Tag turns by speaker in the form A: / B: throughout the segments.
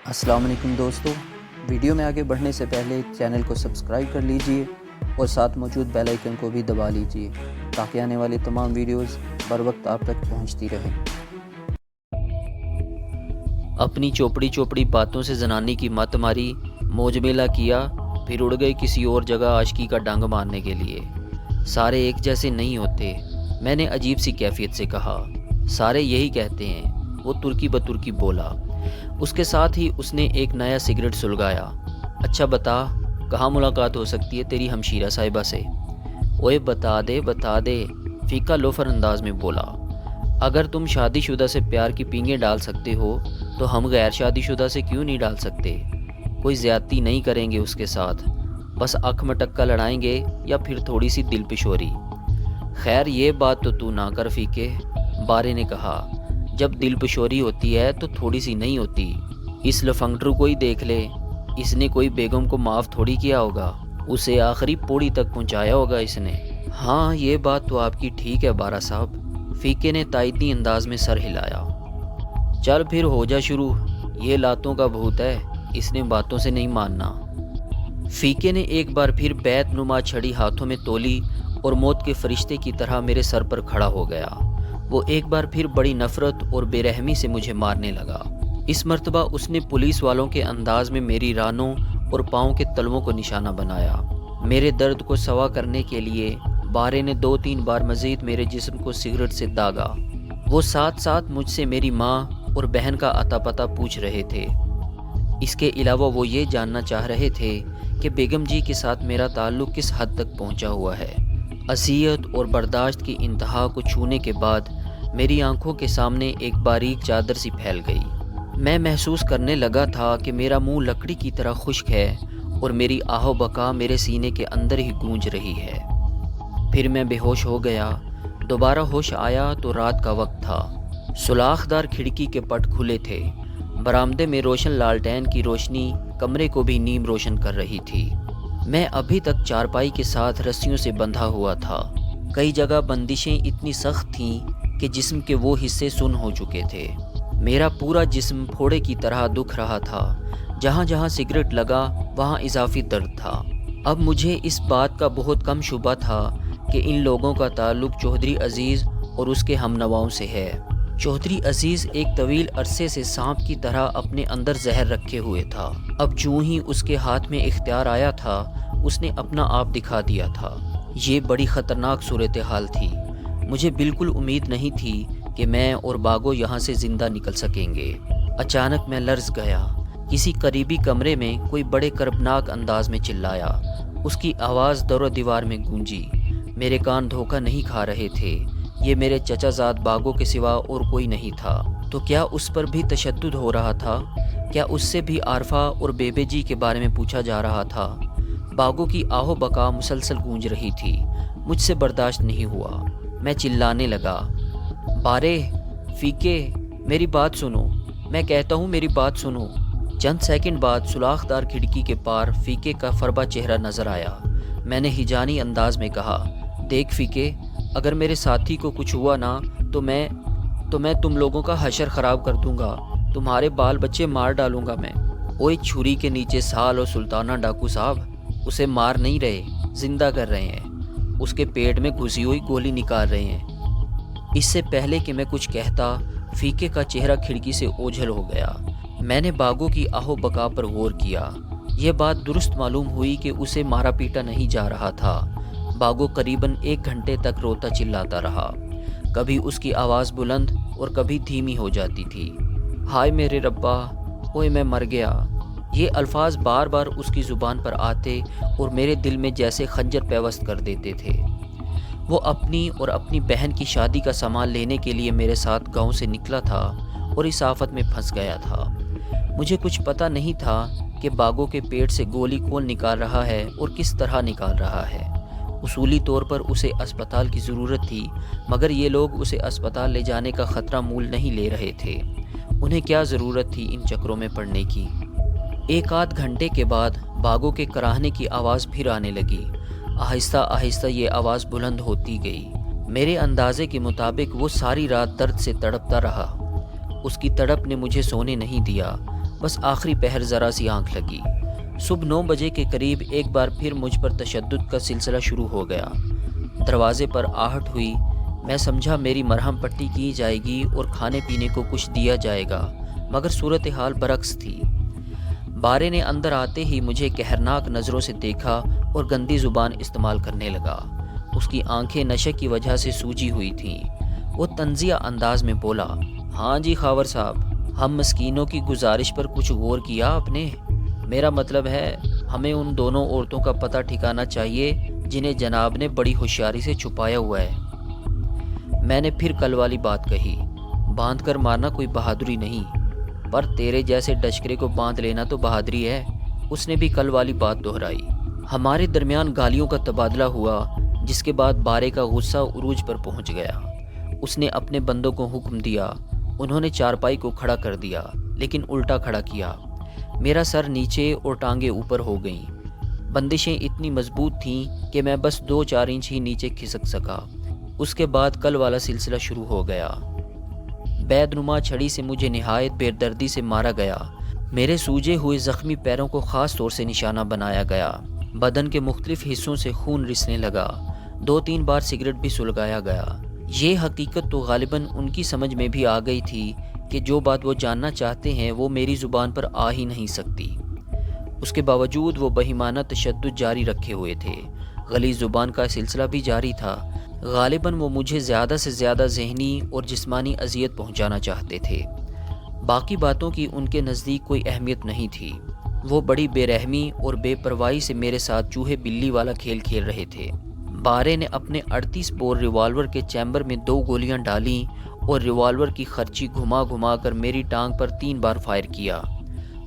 A: السلام علیکم دوستو، ویڈیو میں آگے بڑھنے سے پہلے چینل کو سبسکرائب کر لیجئے اور ساتھ موجود بیل آئیکن کو بھی دبا لیجئے تاکہ آنے والی تمام ویڈیوز بر وقت آپ تک پہنچتی رہیں۔ اپنی چوپڑی چوپڑی باتوں سے زنانی کی مت ماری، موج میلہ کیا، پھر اڑ گئے کسی اور جگہ عاشقی کا ڈنگ مارنے کے لیے۔ سارے ایک جیسے نہیں ہوتے، میں نے عجیب سی کیفیت سے کہا۔ سارے یہی کہتے ہیں، وہ ترکی بترکی بولا۔ اس کے ساتھ ہی اس نے ایک نیا سگریٹ سلگایا۔ اچھا بتا، کہاں ملاقات ہو سکتی ہے تیری ہمشیرہ صاحبہ سے؟ اوئے بتا دے، فیکا لوفر انداز میں بولا۔ اگر تم شادی شدہ سے پیار کی پینگیں ڈال سکتے ہو تو ہم غیر شادی شدہ سے کیوں نہیں ڈال سکتے؟ کوئی زیادتی نہیں کریں گے اس کے ساتھ، بس اکھ مٹکا لڑائیں گے یا پھر تھوڑی سی دل پشوری۔ خیر یہ بات تو نہ کر فیکے، بارے نے کہا۔ جب دل پشوری ہوتی ہے تو تھوڑی سی نہیں ہوتی۔ اس لفنگٹر کو ہی دیکھ لے، اس نے کوئی بیگم کو معاف تھوڑی کیا ہوگا، اسے آخری پوڑی تک پہنچایا ہوگا اس نے۔ ہاں یہ بات تو آپ کی ٹھیک ہے بارہ صاحب، فیکے نے تائیدی انداز میں سر ہلایا۔ چل پھر ہو جا شروع، یہ لاتوں کا بھوت ہے، اس نے باتوں سے نہیں ماننا۔ فیکے نے ایک بار پھر بیت نما چھڑی ہاتھوں میں تولی اور موت کے فرشتے کی طرح میرے سر پر کھڑا ہو گیا۔ وہ ایک بار پھر بڑی نفرت اور بے رحمی سے مجھے مارنے لگا۔ اس مرتبہ اس نے پولیس والوں کے انداز میں میری رانوں اور پاؤں کے تلووں کو نشانہ بنایا۔ میرے درد کو سوا کرنے کے لیے بارے نے 2-3 بار مزید میرے جسم کو سگریٹ سے داغا۔ وہ ساتھ ساتھ مجھ سے میری ماں اور بہن کا اتا پتہ پوچھ رہے تھے۔ اس کے علاوہ وہ یہ جاننا چاہ رہے تھے کہ بیگم جی کے ساتھ میرا تعلق کس حد تک پہنچا ہوا ہے۔ اذیت اور برداشت کی انتہا کو چھونے کے بعد میری آنکھوں کے سامنے ایک باریک چادر سی پھیل گئی۔ میں محسوس کرنے لگا تھا کہ میرا منہ لکڑی کی طرح خشک ہے اور میری آہ و بکا میرے سینے کے اندر ہی گونج رہی ہے۔ پھر میں بے ہوش ہو گیا۔ دوبارہ ہوش آیا تو رات کا وقت تھا۔ سوراخ دار کھڑکی کے پٹ کھلے تھے۔ برآمدے میں روشن لالٹین کی روشنی کمرے کو بھی نیم روشن کر رہی تھی۔ میں ابھی تک چارپائی کے ساتھ رسیوں سے بندھا ہوا تھا۔ کئی جگہ بندشیں اتنی سخت تھیں کہ جسم کے وہ حصے سن ہو چکے تھے۔ میرا پورا جسم پھوڑے کی طرح دکھ رہا تھا۔ جہاں جہاں سگریٹ لگا وہاں اضافی درد تھا۔ اب مجھے اس بات کا بہت کم شبہ تھا کہ ان لوگوں کا تعلق چودھری عزیز اور اس کے ہم نواؤں سے ہے۔ چودھری عزیز ایک طویل عرصے سے سانپ کی طرح اپنے اندر زہر رکھے ہوئے تھا۔ اب جوں ہی اس کے ہاتھ میں اختیار آیا تھا، اس نے اپنا آپ دکھا دیا تھا۔ یہ بڑی خطرناک صورتحال تھی۔ مجھے بالکل امید نہیں تھی کہ میں اور باگو یہاں سے زندہ نکل سکیں گے۔ اچانک میں لرز گیا۔ کسی قریبی کمرے میں کوئی بڑے کربناک انداز میں چلایا۔ اس کی آواز در و دیوار میں گونجی۔ میرے کان دھوکہ نہیں کھا رہے تھے۔ یہ میرے چچا زاد باگو کے سوا اور کوئی نہیں تھا۔ تو کیا اس پر بھی تشدد ہو رہا تھا؟ کیا اس سے بھی عارفہ اور بیبے جی کے بارے میں پوچھا جا رہا تھا؟ باگو کی آہ و بکا مسلسل گونج رہی تھی۔ مجھ سے برداشت نہیں ہوا۔ میں چلانے لگا، بارے، فیکے، میری بات سنو، میں کہتا ہوں میری بات سنو۔ چند سیکنڈ بعد سوراخ دار کھڑکی کے پار فیکے کا فربا چہرہ نظر آیا۔ میں نے ہجانی انداز میں کہا، دیکھ فیکے، اگر میرے ساتھی کو کچھ ہوا نا تو میں تم لوگوں کا حشر خراب کر دوں گا، تمہارے بال بچے مار ڈالوں گا میں۔ اوئے چھری کے نیچے سال اور سلطانہ ڈاکو صاحب، اسے مار نہیں رہے، زندہ کر رہے ہیں۔ اس کے پیٹ میں گھسی ہوئی گولی نکال رہے ہیں۔ اس سے پہلے کہ میں کچھ کہتا، فیکے کا چہرہ کھڑکی سے اوجھل ہو گیا۔ میں نے باگو کی آہ و بکا پر غور کیا۔ یہ بات درست معلوم ہوئی کہ اسے مارا پیٹا نہیں جا رہا تھا۔ باگو قریباً 1 گھنٹے تک روتا چلاتا رہا۔ کبھی اس کی آواز بلند اور کبھی دھیمی ہو جاتی تھی۔ ہائے میرے ربا، اوئے میں مر گیا۔ یہ الفاظ بار بار اس کی زبان پر آتے اور میرے دل میں جیسے خنجر پیوست کر دیتے تھے۔ وہ اپنی اور اپنی بہن کی شادی کا سامان لینے کے لیے میرے ساتھ گاؤں سے نکلا تھا اور اس آفت میں پھنس گیا تھا۔ مجھے کچھ پتہ نہیں تھا کہ باگو کے پیٹ سے گولی کون نکال رہا ہے اور کس طرح نکال رہا ہے۔ اصولی طور پر اسے اسپتال کی ضرورت تھی، مگر یہ لوگ اسے اسپتال لے جانے کا خطرہ مول نہیں لے رہے تھے۔ انہیں کیا ضرورت تھی ان چکروں میں پڑنے کی؟ 1 آدھ گھنٹے کے بعد باگو کے کراہنے کی آواز پھر آنے لگی۔ آہستہ آہستہ یہ آواز بلند ہوتی گئی۔ میرے اندازے کے مطابق وہ ساری رات درد سے تڑپتا رہا۔ اس کی تڑپ نے مجھے سونے نہیں دیا۔ بس آخری پہر ذرا سی آنکھ لگی۔ صبح 9 بجے کے قریب ایک بار پھر مجھ پر تشدد کا سلسلہ شروع ہو گیا۔ دروازے پر آہٹ ہوئی۔ میں سمجھا میری مرہم پٹی کی جائے گی اور کھانے پینے کو کچھ دیا جائے گا، مگر صورتحال برعکس تھی۔ بارے نے اندر آتے ہی مجھے قہرناک نظروں سے دیکھا اور گندی زبان استعمال کرنے لگا۔ اس کی آنکھیں نشے کی وجہ سے سوجی ہوئی تھیں۔ وہ طنزیہ انداز میں بولا، ہاں جی خاور صاحب، ہم مسکینوں کی گزارش پر کچھ غور کیا آپ نے؟ میرا مطلب ہے ہمیں ان دونوں عورتوں کا پتہ ٹھکانا چاہیے جنہیں جناب نے بڑی ہوشیاری سے چھپایا ہوا ہے۔ میں نے پھر کل والی بات کہی، باندھ کر مارنا کوئی بہادری نہیں، پر تیرے جیسے ڈشکرے کو باندھ لینا تو بہادری ہے۔ اس نے بھی کل والی بات دہرائی۔ ہمارے درمیان گالیوں کا تبادلہ ہوا، جس کے بعد بارے کا غصہ عروج پر پہنچ گیا۔ اس نے اپنے بندوں کو حکم دیا۔ انہوں نے چارپائی کو کھڑا کر دیا، لیکن الٹا کھڑا کیا۔ میرا سر نیچے اور ٹانگیں اوپر ہو گئیں۔ بندشیں اتنی مضبوط تھیں کہ میں بس 2-4 انچ ہی نیچے کھسک سکا۔ اس کے بعد کل والا سلسلہ شروع ہو گیا۔ بید نما چھڑی سے مجھے نہایت بے دردی سے مارا گیا۔ میرے سوجے ہوئے زخمی پیروں کو خاص طور سے نشانہ بنایا گیا۔ بدن کے مختلف حصوں سے خون رسنے لگا۔ 2-3 بار سگریٹ بھی سلگایا گیا۔ یہ حقیقت تو غالباً ان کی سمجھ میں بھی آ گئی تھی کہ جو بات وہ جاننا چاہتے ہیں وہ میری زبان پر آ ہی نہیں سکتی۔ اس کے باوجود وہ بہیمانہ تشدد جاری رکھے ہوئے تھے۔ غلیظ زبان کا سلسلہ بھی جاری تھا۔ غالباً وہ مجھے زیادہ سے زیادہ ذہنی اور جسمانی اذیت پہنچانا چاہتے تھے۔ باقی باتوں کی ان کے نزدیک کوئی اہمیت نہیں تھی۔ وہ بڑی بے رحمی اور بے پرواہی سے میرے ساتھ چوہے بلی والا کھیل کھیل رہے تھے۔ بارے نے اپنے 38 بور ریوالور کے چیمبر میں 2 گولیاں ڈالیں اور ریوالور کی خرچی گھما گھما کر میری ٹانگ پر 3 بار فائر کیا۔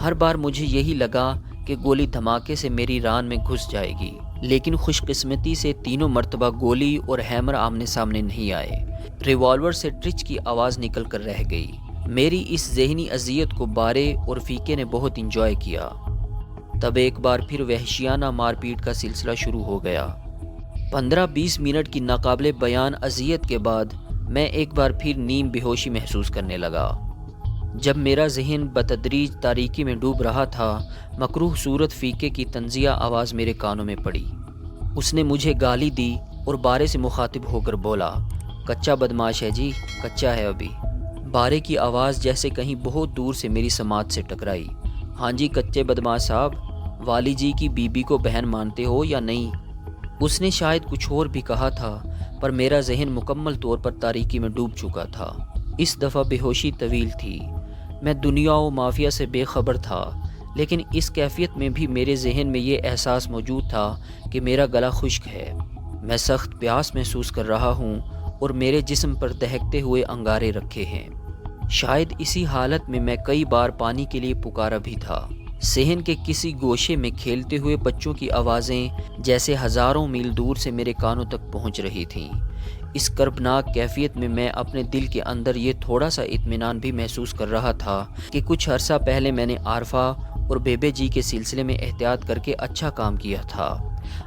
A: ہر بار مجھے یہی لگا کہ گولی دھماکے سے میری ران میں گھس جائے گی، لیکن خوش قسمتی سے تینوں مرتبہ گولی اور ہیمر آمنے سامنے نہیں آئے۔ ریوالور سے ٹرچ کی آواز نکل کر رہ گئی۔ میری اس ذہنی اذیت کو بارے اور فیکے نے بہت انجوائے کیا۔ تب ایک بار پھر وحشیانہ مار پیٹ کا سلسلہ شروع ہو گیا۔ 15-20 منٹ کی ناقابل بیان اذیت کے بعد میں ایک بار پھر نیم بے ہوشی محسوس کرنے لگا۔ جب میرا ذہن بتدریج تاریکی میں ڈوب رہا تھا، مکروہ صورت فیکے کی طنزیہ آواز میرے کانوں میں پڑی۔ اس نے مجھے گالی دی اور بارے سے مخاطب ہو کر بولا، کچا بدماش ہے جی، کچا ہے ابھی۔ بارے کی آواز جیسے کہیں بہت دور سے میری سماعت سے ٹکرائی۔ ہاں جی کچے بدماش صاحب، والی جی کی بیوی کو بہن مانتے ہو یا نہیں؟ اس نے شاید کچھ اور بھی کہا تھا، پر میرا ذہن مکمل طور پر تاریکی میں ڈوب چکا تھا۔ اس دفعہ بے ہوشی طویل تھی۔ میں دنیا و مافیا سے بے خبر تھا، لیکن اس کیفیت میں بھی میرے ذہن میں یہ احساس موجود تھا کہ میرا گلا خشک ہے۔ میں سخت پیاس محسوس کر رہا ہوں اور میرے جسم پر دہکتے ہوئے انگارے رکھے ہیں۔ شاید اسی حالت میں کئی بار پانی کے لیے پکارا بھی تھا۔ صحن کے کسی گوشے میں کھیلتے ہوئے بچوں کی آوازیں جیسے ہزاروں میل دور سے میرے کانوں تک پہنچ رہی تھیں۔ اس کربناک کیفیت میں میں اپنے دل کے اندر یہ تھوڑا سا اطمینان بھی محسوس کر رہا تھا کہ کچھ عرصہ پہلے میں نے عارفہ اور بیبے جی کے سلسلے میں احتیاط کر کے اچھا کام کیا تھا۔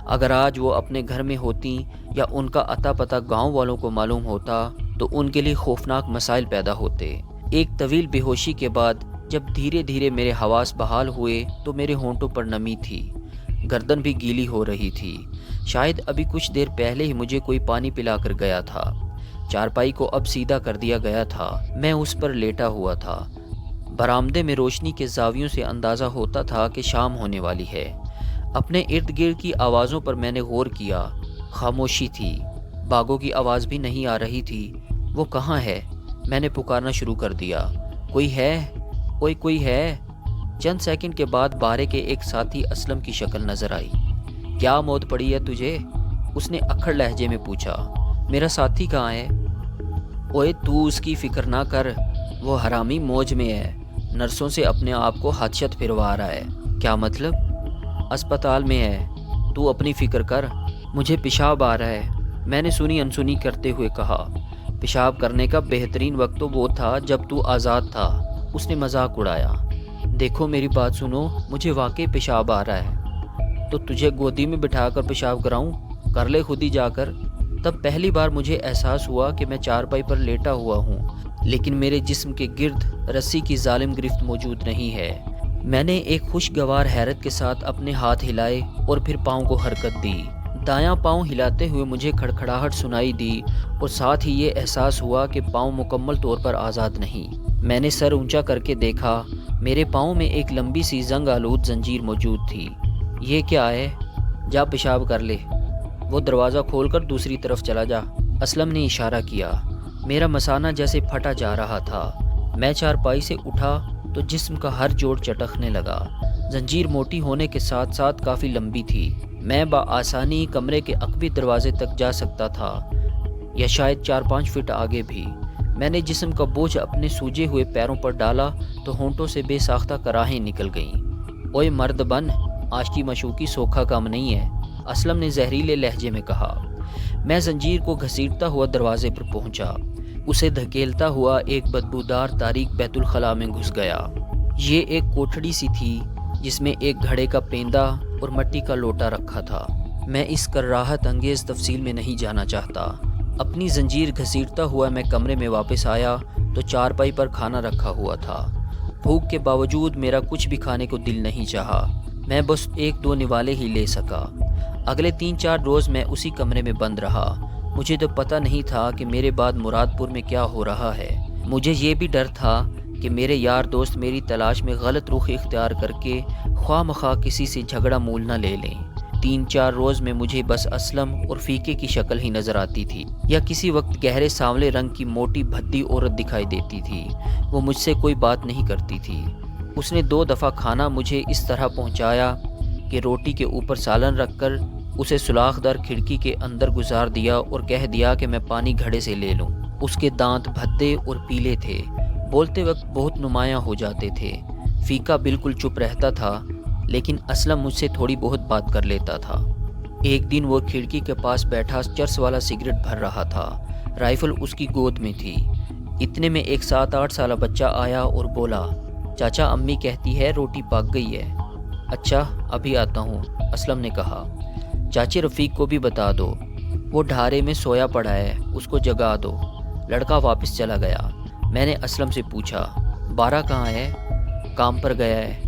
A: اگر آج وہ اپنے گھر میں ہوتی یا ان کا اتا پتہ گاؤں والوں کو معلوم ہوتا تو ان کے لیے خوفناک مسائل پیدا ہوتے۔ ایک طویل بے ہوشی کے بعد جب دھیرے دھیرے میرے حواس بحال ہوئے تو میرے ہونٹوں پر نمی تھی، گردن بھی گیلی ہو رہی تھی۔ شاید ابھی کچھ دیر پہلے ہی مجھے کوئی پانی پلا کر گیا تھا۔ چارپائی کو اب سیدھا کر دیا گیا تھا۔ میں اس پر لیٹا ہوا تھا۔ برآمدے میں روشنی کے زاویوں سے اندازہ ہوتا تھا کہ شام ہونے والی ہے۔ اپنے ارد گرد کی آوازوں پر میں نے غور کیا۔ خاموشی تھی۔ باغوں کی آواز بھی نہیں آ رہی تھی۔ وہ کہاں ہے؟ میں نے پکارنا شروع کر دیا، کوئی ہے؟ اوئے کوئی ہے؟ چند سیکنڈ کے بعد بارے کے ایک ساتھی اسلم کی شکل نظر آئی۔ کیا موت پڑی ہے تجھے؟ اس نے اکھڑ لہجے میں پوچھا۔ میرا ساتھی کہاں ہے؟ اوئے تو اس کی فکر نہ کر، وہ حرامی موج میں ہے، نرسوں سے اپنے آپ کو حدشت پھروا رہا ہے۔ کیا مطلب؟ اسپتال میں ہے، تو اپنی فکر کر۔ مجھے پیشاب آ رہا ہے، میں نے سنی انسنی کرتے ہوئے کہا۔ پیشاب کرنے کا بہترین وقت تو وہ تھا جب تو آزاد تھا، اس نے مذاق اڑایا۔ دیکھو میری بات سنو، مجھے واقعی پیشاب آ رہا ہے، تو تجھے گودی میں بٹھا کر پیشاب کراؤں؟ کر لے خود ہی جا کر۔ تب پہلی بار مجھے احساس ہوا کہ میں چارپائی پر لیٹا ہوا ہوں، لیکن میرے جسم کے گرد رسی کی ظالم گرفت موجود نہیں ہے۔ میں نے ایک خوشگوار حیرت کے ساتھ اپنے ہاتھ ہلائے اور پھر پاؤں کو حرکت دی۔ دایاں پاؤں ہلاتے ہوئے مجھے کھڑکھڑاہٹ سنائی دی اور ساتھ ہی یہ احساس ہوا کہ پاؤں مکمل طور پر آزاد نہیں۔ میں نے سر اونچا کر کے دیکھا، میرے پاؤں میں ایک لمبی سی زنگ آلود زنجیر موجود تھی۔ یہ کیا ہے؟ جا پیشاب کر لے۔ وہ دروازہ کھول کر دوسری طرف چلا جا، اسلم نے اشارہ کیا۔ میرا مثانہ جیسے پھٹا جا رہا تھا۔ میں چارپائی سے اٹھا تو جسم کا ہر جوڑ چٹکنے لگا۔ زنجیر موٹی ہونے کے ساتھ ساتھ کافی لمبی تھی۔ میں بآسانی کمرے کے عقبی دروازے تک جا سکتا تھا، یا شاید 4-5 فٹ آگے بھی۔ میں نے جسم کا بوجھ اپنے سوجے ہوئے پیروں پر ڈالا تو ہونٹوں سے بے ساختہ کراہیں نکل گئیں۔ اوئے مرد بن، عاشقی مشوقی سوکھا کام نہیں ہے، اسلم نے زہریلے لہجے میں کہا۔ میں زنجیر کو گھسیٹتا ہوا دروازے پر پہنچا، اسے دھکیلتا ہوا ایک بدبودار تاریک بیت الخلاء میں گھس گیا۔ یہ ایک کوٹھڑی سی تھی جس میں ایک گھڑے کا پیندا اور مٹی کا لوٹا رکھا تھا۔ میں اس کراہت انگیز تفصیل میں نہیں جانا چاہتا۔ اپنی زنجیر گھسیٹتا ہوا میں کمرے میں واپس آیا تو چارپائی پر کھانا رکھا ہوا تھا۔ بھوک کے باوجود میرا کچھ بھی کھانے کو دل نہیں چاہا، میں بس 1-2 نوالے ہی لے سکا۔ اگلے 3-4 روز میں اسی کمرے میں بند رہا۔ مجھے تو پتہ نہیں تھا کہ میرے بعد مراد پور میں کیا ہو رہا ہے۔ مجھے یہ بھی ڈر تھا کہ میرے یار دوست میری تلاش میں غلط رخ اختیار کر کے خواہ مخواہ کسی سے جھگڑا مول نہ لے لیں۔ 3-4 روز میں مجھے بس اسلم اور فیقے کی شکل ہی نظر آتی تھی، یا کسی وقت گہرے سانولے رنگ کی موٹی بھدی عورت دکھائی دیتی تھی۔ وہ مجھ سے کوئی بات نہیں کرتی تھی۔ اس نے 2 دفعہ کھانا مجھے اس طرح پہنچایا کہ روٹی کے اوپر سالن رکھ کر اسے سوراخ دار کھڑکی کے اندر گزار دیا اور کہہ دیا کہ میں پانی گھڑے سے لے لوں۔ اس کے دانت بھدے اور پیلے تھے، بولتے وقت بہت نمایاں ہو جاتے تھے۔ فیقہ بالکل چپ رہتا تھا، لیکن اسلم مجھ سے تھوڑی بہت بات کر لیتا تھا۔ ایک دن وہ کھڑکی کے پاس بیٹھا چرس والا سگریٹ بھر رہا تھا، رائفل اس کی گود میں تھی۔ اتنے میں ایک 7-8 سالہ بچہ آیا اور بولا، چاچا امی کہتی ہے روٹی پک گئی ہے۔ اچھا ابھی آتا ہوں، اسلم نے کہا۔ چاچے رفیق کو بھی بتا دو، وہ ڈھارے میں سویا پڑا ہے، اس کو جگا دو۔ لڑکا واپس چلا گیا۔ میں نے اسلم سے پوچھا، بارہ کہاں ہے؟ کام پر گیا ہے۔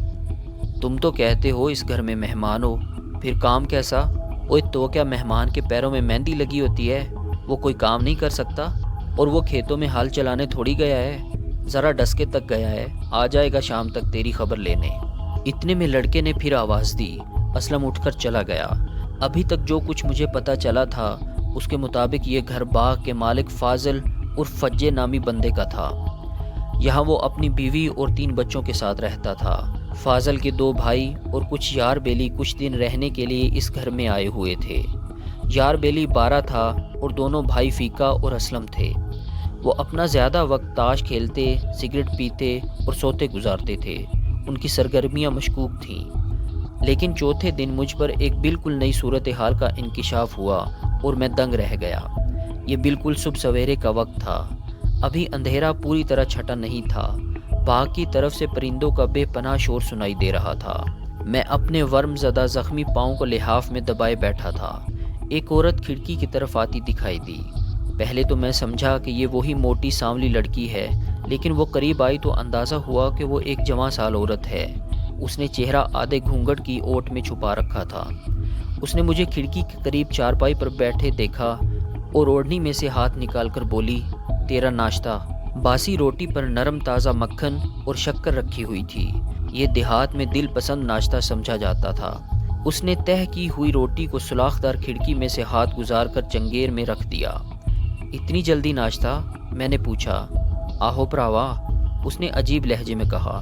A: تم تو کہتے ہو اس گھر میں مہمان ہو، پھر کام کیسا؟ اوے تو کیا مہمان کے پیروں میں مہندی لگی ہوتی ہے؟ وہ کوئی کام نہیں کر سکتا؟ اور وہ کھیتوں میں ہل چلانے تھوڑی گیا ہے، ذرا ڈسکے تک گیا ہے، آ جائے گا شام تک تیری خبر لینے۔ اتنے میں لڑکے نے پھر آواز دی۔ اسلم اٹھ کر چلا گیا۔ ابھی تک جو کچھ مجھے پتہ چلا تھا اس کے مطابق یہ گھر باغ کے مالک فاضل اور فجے نامی بندے کا تھا۔ یہاں وہ اپنی بیوی اور 3 بچوں کے ساتھ رہتا تھا۔ فاضل کے 2 بھائی اور کچھ یار بیلی کچھ دن رہنے کے لیے اس گھر میں آئے ہوئے تھے۔ یار بیلی 12 تھا اور دونوں بھائی فیقہ اور اسلم تھے۔ وہ اپنا زیادہ وقت تاش کھیلتے، سگریٹ پیتے اور سوتے گزارتے تھے۔ ان کی سرگرمیاں مشکوک تھیں۔ لیکن چوتھے دن مجھ پر ایک بالکل نئی صورتحال کا انکشاف ہوا اور میں دنگ رہ گیا۔ یہ بالکل صبح سویرے کا وقت تھا۔ ابھی اندھیرا پوری طرح چھٹا نہیں تھا۔ باغ کی طرف سے پرندوں کا بے پناہ شور سنائی دے رہا تھا۔ میں اپنے ورم زدہ زخمی پاؤں کو لحاف میں دبائے بیٹھا تھا۔ ایک عورت کھڑکی کی طرف آتی دکھائی دی۔ پہلے تو میں سمجھا کہ یہ وہی موٹی سانولی لڑکی ہے، لیکن وہ قریب آئی تو اندازہ ہوا کہ وہ ایک جوان سال عورت ہے۔ اس نے چہرہ آدھے گھونگھٹ کی اوٹ میں چھپا رکھا تھا۔ اس نے مجھے کھڑکی کے قریب چارپائی پر بیٹھے دیکھا اور اوڑھنی میں سے ہاتھ نکال کر بولی، تیرا ناشتہ۔ باسی روٹی پر نرم تازہ مکھن اور شکر رکھی ہوئی تھی۔ یہ دیہات میں دل پسند ناشتہ سمجھا جاتا تھا۔ اس نے تہہ کی ہوئی روٹی کو سوراخ دار کھڑکی میں سے ہاتھ گزار کر چنگیر میں رکھ دیا۔ اتنی جلدی ناشتہ؟ میں نے پوچھا۔ آہو پراوا، اس نے عجیب لہجے میں کہا۔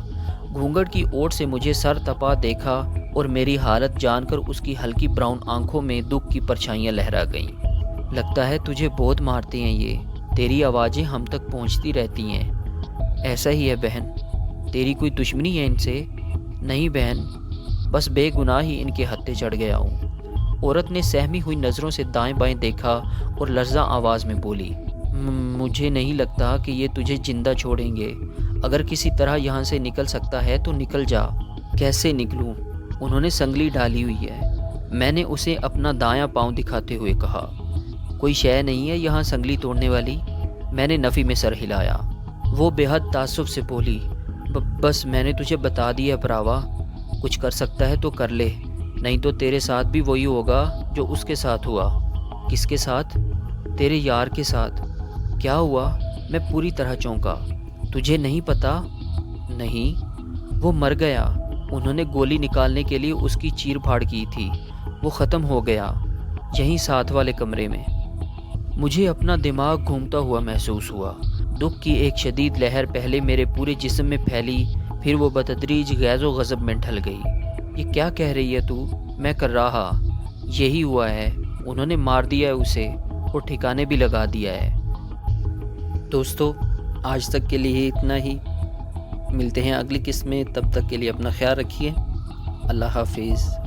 A: گھونگھٹ کی اوٹ سے مجھے سر تپا دیکھا اور میری حالت جان کر اس کی ہلکی براؤن آنکھوں میں دکھ کی پرچھائیاں لہرا گئیں۔ لگتا ہے تجھے بہت مارتے ہیں یہ، تیری آوازیں ہم تک پہنچتی رہتی ہیں۔ ایسا ہی ہے بہن، تیری کوئی دشمنی ہے ان سے؟ نہیں بہن، بس بے گناہ ہی ان کے ہتھے چڑھ گیا ہوں۔ عورت نے سہمی ہوئی نظروں سے دائیں بائیں دیکھا اور لرزاں آواز میں بولی، مجھے نہیں لگتا کہ یہ تجھے زندہ چھوڑیں گے۔ اگر کسی طرح یہاں سے نکل سکتا ہے تو نکل جا۔ کیسے نکلوں؟ انہوں نے سنگلی ڈالی ہوئی ہے۔ میں نے اسے اپنا دایاں پاؤں دکھاتے ہوئے کہا۔ کوئی شے نہیں ہے یہاں سنگلی توڑنے والی؟ میں نے نفی میں سر ہلایا۔ وہ بے حد تعصب سے بولی، بس میں نے تجھے بتا دیا ہے پراوا، کچھ کر سکتا ہے تو کر لے، نہیں تو تیرے ساتھ بھی وہی ہوگا جو اس کے ساتھ ہوا۔ کس کے ساتھ؟ تیرے یار کے ساتھ۔ کیا ہوا؟ میں پوری طرح چونکا۔ تجھے نہیں پتہ؟ نہیں، وہ مر گیا۔ انہوں نے گولی نکالنے کے لیے اس کی چیر پھاڑ کی تھی، وہ ختم ہو گیا یہیں ساتھ والے کمرے میں۔ مجھے اپنا دماغ گھومتا ہوا محسوس ہوا۔ دکھ کی ایک شدید لہر پہلے میرے پورے جسم میں پھیلی، پھر وہ بتدریج غیظ و غضب میں ڈھل گئی۔ یہ کیا کہہ رہی ہے تو؟ میں کر رہا، یہی ہوا ہے، انہوں نے مار دیا ہے اسے اور ٹھکانے بھی لگا دیا ہے۔ دوستو، آج تک کے لیے اتنا ہی، ملتے ہیں اگلی قسط میں، تب تک کے لیے اپنا خیال رکھیے، اللہ حافظ۔